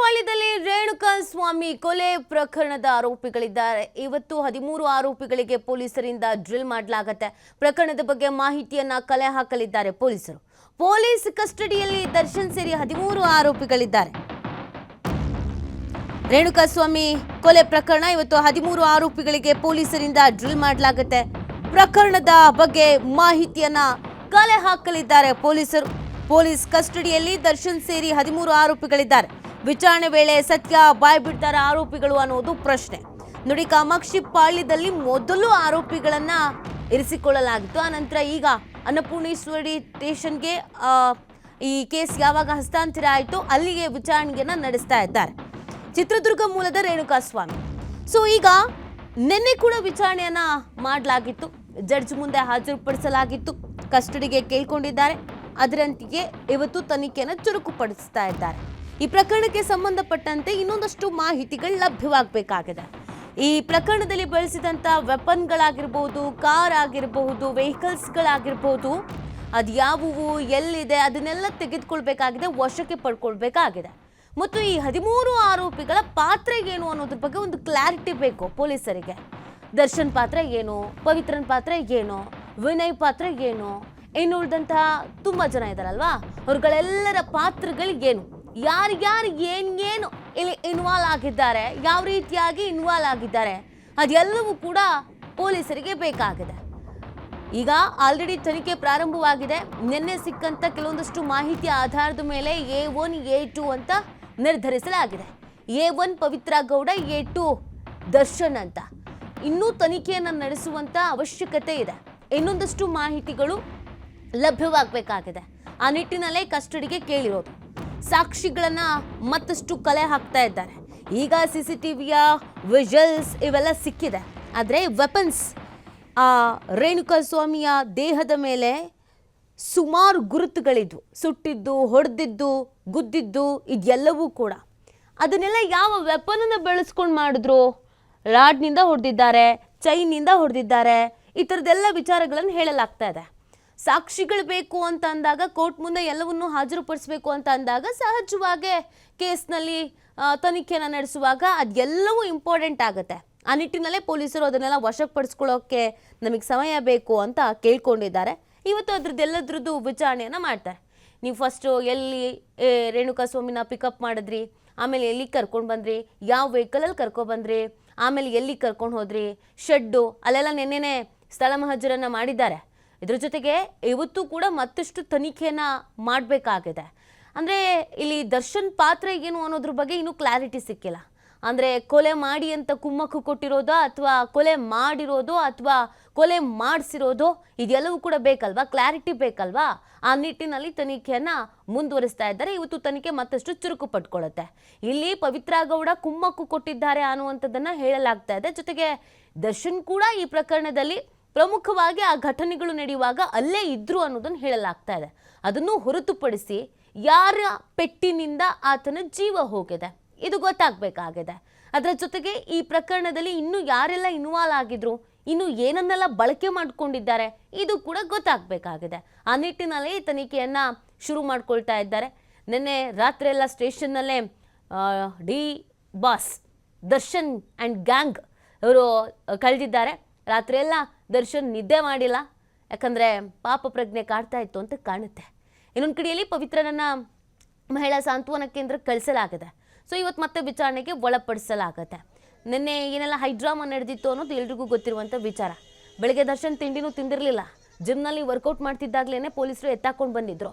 ಪಾಳ್ಯದಲ್ಲಿ ರೇಣುಕಾ ಸ್ವಾಮಿ ಕೊಲೆ ಪ್ರಕರಣದ ಆರೋಪಿಗಳಿದ್ದಾರೆ. ಇವತ್ತು 13 ಆರೋಪಿಗಳಿಗೆ ಪೊಲೀಸರಿಂದ ಡ್ರಿಲ್ ಮಾಡಲಾಗುತ್ತೆ. ಪ್ರಕರಣದ ಬಗ್ಗೆ ಮಾಹಿತಿಯನ್ನ ಕಲೆ ಹಾಕಲಿದ್ದಾರೆ ಪೊಲೀಸರು. ಪೊಲೀಸ್ ಕಸ್ಟಡಿಯಲ್ಲಿ ದರ್ಶನ್ ಸೇರಿ 13 ಆರೋಪಿಗಳಿದ್ದಾರೆ. ರೇಣುಕಾ ಸ್ವಾಮಿ ಕೊಲೆ ಪ್ರಕರಣ ಇವತ್ತು 13 ಆರೋಪಿಗಳಿಗೆ ಪೊಲೀಸರಿಂದ ಡ್ರಿಲ್ ಮಾಡಲಾಗುತ್ತೆ. ಪ್ರಕರಣದ ಬಗ್ಗೆ ಮಾಹಿತಿಯನ್ನ ಕಲೆ ಹಾಕಲಿದ್ದಾರೆ ಪೊಲೀಸರು. ಪೊಲೀಸ್ ಕಸ್ಟಡಿಯಲ್ಲಿ ದರ್ಶನ್ ಸೇರಿ 13 ಆರೋಪಿಗಳಿದ್ದಾರೆ. ವಿಚಾರಣೆ ವೇಳೆ ಸತ್ಯ ಬಾಯ್ ಬಿಡ್ತಾರೆ ಆರೋಪಿಗಳು ಅನ್ನೋದು ಪ್ರಶ್ನೆ. ನೋಡಿ, ಕಾಮಾಕ್ಷಿ ಪಾಳ್ಯದಲ್ಲಿ ಮೊದಲು ಆರೋಪಿಗಳನ್ನ ಇರಿಸಿಕೊಳ್ಳಲಾಗಿತ್ತು. ಆನಂತರ ಈಗ ಅನ್ನಪೂರ್ಣೇಶ್ವರಿ ಸ್ಟೇಷನ್ಗೆ ಈ ಕೇಸ್ ಯಾವಾಗ ಹಸ್ತಾಂತರ ಆಯಿತು ಅಲ್ಲಿಗೆ ವಿಚಾರಣೆಯನ್ನ ನಡೆಸ್ತಾ ಇದ್ದಾರೆ ಚಿತ್ರದುರ್ಗ ಮೂಲದ ರೇಣುಕಾ ಸ್ವಾಮಿ. ಸೊ ಈಗ ನಿನ್ನೆ ಕೂಡ ವಿಚಾರಣೆಯನ್ನ ಮಾಡಲಾಗಿತ್ತು. ಜಡ್ಜ್ ಮುಂದೆ ಹಾಜರುಪಡಿಸಲಾಗಿತ್ತು. ಕಸ್ಟಡಿಗೆ ಕೇಳ್ಕೊಂಡಿದ್ದಾರೆ. ಅದರಂತೆಯೇ ಇವತ್ತು ತನಿಖೆಯನ್ನು ಚುರುಕುಪಡಿಸ್ತಾ ಇದ್ದಾರೆ. ಈ ಪ್ರಕರಣಕ್ಕೆ ಸಂಬಂಧಪಟ್ಟಂತೆ ಇನ್ನೊಂದಷ್ಟು ಮಾಹಿತಿಗಳು ಲಭ್ಯವಾಗಬೇಕಾಗಿದೆ. ಈ ಪ್ರಕರಣದಲ್ಲಿ ಬಳಸಿದಂಥ ವೆಪನ್ಗಳಾಗಿರ್ಬೋದು, ಕಾರ್ ಆಗಿರಬಹುದು, ವೆಹಿಕಲ್ಸ್ಗಳಾಗಿರ್ಬೋದು, ಅದು ಯಾವುವು, ಎಲ್ಲಿದೆ ಅದನ್ನೆಲ್ಲ ತೆಗೆದುಕೊಳ್ಬೇಕಾಗಿದೆ, ವಶಕ್ಕೆ ಪಡ್ಕೊಳ್ಬೇಕಾಗಿದೆ. ಮತ್ತು ಈ 13 ಆರೋಪಿಗಳ ಪಾತ್ರ ಏನು ಅನ್ನೋದ್ರ ಬಗ್ಗೆ ಒಂದು ಕ್ಲಾರಿಟಿ ಬೇಕು ಪೊಲೀಸರಿಗೆ. ದರ್ಶನ್ ಪಾತ್ರ ಏನು, ಪವಿತ್ರನ್ ಪಾತ್ರ ಏನು, ವಿನಯ್ ಪಾತ್ರ ಏನು, ಇನ್ನುಳಿದಂತಹ ತುಂಬ ಜನ ಇದ್ದಾರಲ್ವಾ, ಅವ್ರುಗಳೆಲ್ಲರ ಪಾತ್ರಗಳು ಏನು, ಯಾರ್ಯಾರು ಏನು ಇಲ್ಲಿ ಇನ್ವಾಲ್ವ್ ಆಗಿದ್ದಾರೆ, ಯಾವ ರೀತಿಯಾಗಿ ಇನ್ವಾಲ್ವ್ ಆಗಿದ್ದಾರೆ, ಅದೆಲ್ಲವೂ ಕೂಡ ಪೊಲೀಸರಿಗೆ ಬೇಕಾಗಿದೆ. ಈಗ ಆಲ್ರೆಡಿ ತನಿಖೆ ಪ್ರಾರಂಭವಾಗಿದೆ. ನಿನ್ನೆ ಸಿಕ್ಕಂತ ಕೆಲವೊಂದಷ್ಟು ಮಾಹಿತಿಯ ಆಧಾರದ ಮೇಲೆ A1 A2 ಅಂತ ನಿರ್ಧರಿಸಲಾಗಿದೆ. A1 ಪವಿತ್ರ ಗೌಡ, A2 ದರ್ಶನ್ ಅಂತ. ಇನ್ನೂ ತನಿಖೆಯನ್ನು ನಡೆಸುವಂತ ಅವಶ್ಯಕತೆ ಇದೆ. ಇನ್ನೊಂದಷ್ಟು ಮಾಹಿತಿಗಳು ಲಭ್ಯವಾಗಬೇಕಾಗಿದೆ. ಆ ನಿಟ್ಟಿನಲ್ಲೇ ಕಸ್ಟಡಿಗೆ ಕೇಳಿರೋದು. ಸಾಕ್ಷಿಗಳನ್ನ ಮತ್ತಷ್ಟು ಕಲೆ ಹಾಕ್ತಾ ಇದ್ದಾರೆ. ಈಗ CCTVಯ ವಿಜುವಲ್ಸ್ ಇವೆಲ್ಲ ಸಿಕ್ಕಿದೆ. ಆದರೆ ವೆಪನ್ಸ್ ರೇಣುಕಾ ಸ್ವಾಮಿಯ ದೇಹದ ಮೇಲೆ ಸುಮಾರು ಗುರುತುಗಳಿದ್ವು. ಸುಟ್ಟಿದ್ದು, ಹೊಡೆದಿದ್ದು, ಗುದ್ದಿದ್ದು, ಇದೆಲ್ಲವೂ ಕೂಡ. ಅದನ್ನೆಲ್ಲ ಯಾವ ವೆಪನನ್ನು ಬೆಳೆಸ್ಕೊಂಡು ಮಾಡಿದ್ರು? ರಾಡ್ನಿಂದ ಹೊಡೆದಿದ್ದಾರೆ, ಚೈನಿಂದ ಹೊಡೆದಿದ್ದಾರೆ, ಈ ಥರದ್ದೆಲ್ಲ ವಿಚಾರಗಳನ್ನು ಹೇಳಲಾಗ್ತಾ ಇದೆ. ಸಾಕ್ಷಿಗಳು ಬೇಕು ಅಂತ ಅಂದಾಗ, ಕೋರ್ಟ್ ಮುಂದೆ ಎಲ್ಲವನ್ನೂ ಹಾಜರುಪಡಿಸಬೇಕು ಅಂತ ಅಂದಾಗ ಸಹಜವಾಗಿ ಕೇಸ್ನಲ್ಲಿ ತನಿಖೆಯನ್ನು ನಡೆಸುವಾಗ ಅದೆಲ್ಲವೂ ಇಂಪಾರ್ಟೆಂಟ್ ಆಗುತ್ತೆ. ಆ ನಿಟ್ಟಿನಲ್ಲೇ ಪೊಲೀಸರು ಅದನ್ನೆಲ್ಲ ವಶಪಡಿಸ್ಕೊಳ್ಳೋಕ್ಕೆ ನಮಗೆ ಸಮಯ ಬೇಕು ಅಂತ ಕೇಳ್ಕೊಂಡಿದ್ದಾರೆ. ಇವತ್ತು ಅದ್ರದ್ದೆಲ್ಲದ್ರದ್ದು ವಿಚಾರಣೆಯನ್ನು ಮಾಡ್ತಾರೆ. ನೀವು ಫಸ್ಟು ಎಲ್ಲಿ ರೇಣುಕಾ ಸ್ವಾಮಿನ ಪಿಕಪ್ ಮಾಡಿದ್ರಿ, ಆಮೇಲೆ ಎಲ್ಲಿ ಕರ್ಕೊಂಡು ಬಂದ್ರಿ, ಯಾವ ವೆಹಿಕಲಲ್ಲಿ ಕರ್ಕೊಬಂದ್ರಿ, ಆಮೇಲೆ ಎಲ್ಲಿ ಕರ್ಕೊಂಡು ಹೋದ್ರಿ, ಶೆಡ್ಡು ಅಲ್ಲೆಲ್ಲ ನೆನ್ನೆನೇ ಸ್ಥಳ ಮಹಜರನ್ನು ಮಾಡಿದ್ದಾರೆ. ಇದ್ರ ಜೊತೆಗೆ ಇವತ್ತು ಕೂಡ ಮತ್ತಷ್ಟು ತನಿಖೆಯನ್ನು ಮಾಡಬೇಕಾಗಿದೆ. ಅಂದರೆ ಇಲ್ಲಿ ದರ್ಶನ್ ಪಾತ್ರ ಏನು ಅನ್ನೋದ್ರ ಬಗ್ಗೆ ಇನ್ನೂ ಕ್ಲಾರಿಟಿ ಸಿಕ್ಕಿಲ್ಲ. ಅಂದರೆ ಕೊಲೆ ಮಾಡಿ ಅಂತ ಕುಮ್ಮಕ್ಕು ಕೊಟ್ಟಿರೋದೋ, ಅಥವಾ ಕೊಲೆ ಮಾಡಿರೋದೋ, ಅಥವಾ ಕೊಲೆ ಮಾಡಿಸಿರೋದೋ, ಇದೆಲ್ಲವೂ ಕೂಡ ಬೇಕಲ್ವಾ, ಕ್ಲಾರಿಟಿ ಬೇಕಲ್ವಾ. ಆ ನಿಟ್ಟಿನಲ್ಲಿ ತನಿಖೆಯನ್ನು ಮುಂದುವರಿಸ್ತಾ ಇದ್ದಾರೆ. ಇವತ್ತು ತನಿಖೆ ಮತ್ತಷ್ಟು ಚುರುಕು ಪಡ್ಕೊಳ್ಳುತ್ತೆ. ಇಲ್ಲಿ ಪವಿತ್ರ ಗೌಡ ಕುಮ್ಮಕ್ಕು ಕೊಟ್ಟಿದ್ದಾರೆ ಅನ್ನುವಂಥದ್ದನ್ನು ಹೇಳಲಾಗ್ತಾ ಇದೆ. ಜೊತೆಗೆ ದರ್ಶನ್ ಕೂಡ ಈ ಪ್ರಕರಣದಲ್ಲಿ ಪ್ರಮುಖವಾಗಿ ಆ ಘಟನೆಗಳು ನಡೆಯುವಾಗ ಅಲ್ಲೇ ಇದ್ರು ಅನ್ನೋದನ್ನು ಹೇಳಲಾಗ್ತಾ ಇದೆ. ಅದನ್ನು ಹೊರತುಪಡಿಸಿ ಯಾರ ಪೆಟ್ಟಿನಿಂದ ಆತನ ಜೀವ ಹೋಗಿದೆ ಇದು ಗೊತ್ತಾಗಬೇಕಾಗಿದೆ. ಅದರ ಜೊತೆಗೆ ಈ ಪ್ರಕರಣದಲ್ಲಿ ಇನ್ನೂ ಯಾರೆಲ್ಲ ಇನ್ವಾಲ್ವ್ ಆಗಿದ್ರು, ಇನ್ನು ಏನನ್ನೆಲ್ಲ ಬಳಕೆ ಮಾಡಿಕೊಂಡಿದ್ದಾರೆ, ಇದು ಕೂಡ ಗೊತ್ತಾಗಬೇಕಾಗಿದೆ. ಆ ನಿಟ್ಟಿನಲ್ಲಿ ತನಿಖೆಯನ್ನು ಶುರು ಮಾಡ್ಕೊಳ್ತಾ ಇದ್ದಾರೆ. ನಿನ್ನೆ ರಾತ್ರಿ ಎಲ್ಲ ಸ್ಟೇಷನ್ನಲ್ಲೇ D boss Darshan and gang ಇವರು ಕಳೆದಿದ್ದಾರೆ. ರಾತ್ರಿ ಎಲ್ಲ ದರ್ಶನ್ ನಿದ್ದೆ ಮಾಡಿಲ್ಲ. ಯಾಕಂದರೆ ಪಾಪ ಪ್ರಜ್ಞೆ ಕಾಡ್ತಾ ಇತ್ತು ಅಂತ ಕಾಣುತ್ತೆ. ಇನ್ನೊಂದು ಕಡೆಯಲ್ಲಿ ಪವಿತ್ರನನ್ನು ಮಹಿಳಾ ಸಾಂತ್ವನ ಕೇಂದ್ರಕ್ಕೆ ಕಳಿಸಲಾಗಿದೆ. ಸೊ ಇವತ್ತು ಮತ್ತೆ ವಿಚಾರಣೆಗೆ ಒಳಪಡಿಸಲಾಗುತ್ತೆ. ನಿನ್ನೆ ಏನೆಲ್ಲ ಹೈಡ್ರಾಮಾ ನಡೆದಿತ್ತು ಅನ್ನೋದು ಎಲ್ರಿಗೂ ಗೊತ್ತಿರುವಂಥ ವಿಚಾರ. ಬೆಳಗ್ಗೆ ದರ್ಶನ್ ತಿಂಡಿನೂ ತಿಂದಿರಲಿಲ್ಲ. ಜಿಮ್ನಲ್ಲಿ ವರ್ಕೌಟ್ ಮಾಡ್ತಿದ್ದಾಗಲೇ ಪೊಲೀಸರು ಎತ್ತಾಕೊಂಡು ಬಂದಿದ್ರು.